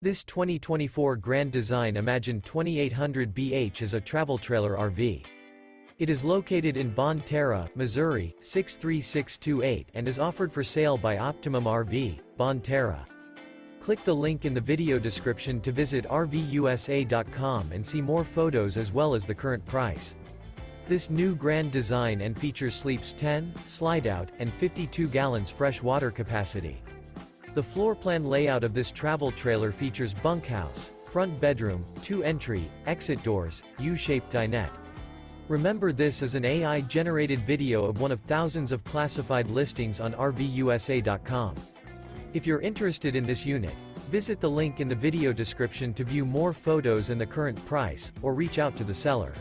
This 2024 Grand Design Imagine 2800BH is a travel trailer RV. It is located in Bonne Terre, Missouri, 63628 and is offered for sale by Optimum RV, Bonne Terre. Click the link in the video description to visit RVUSA.com and see more photos as well as the current price. This new Grand Design and features sleeps 10, Slideout, and 52 gallons fresh water capacity. The floor plan layout of this travel trailer features bunkhouse, front bedroom, 2 entry, exit doors, U-shaped dinette. Remember, this is an AI-generated video of one of thousands of classified listings on RVUSA.com. If you're interested in this unit, visit the link in the video description to view more photos and the current price, or reach out to the seller.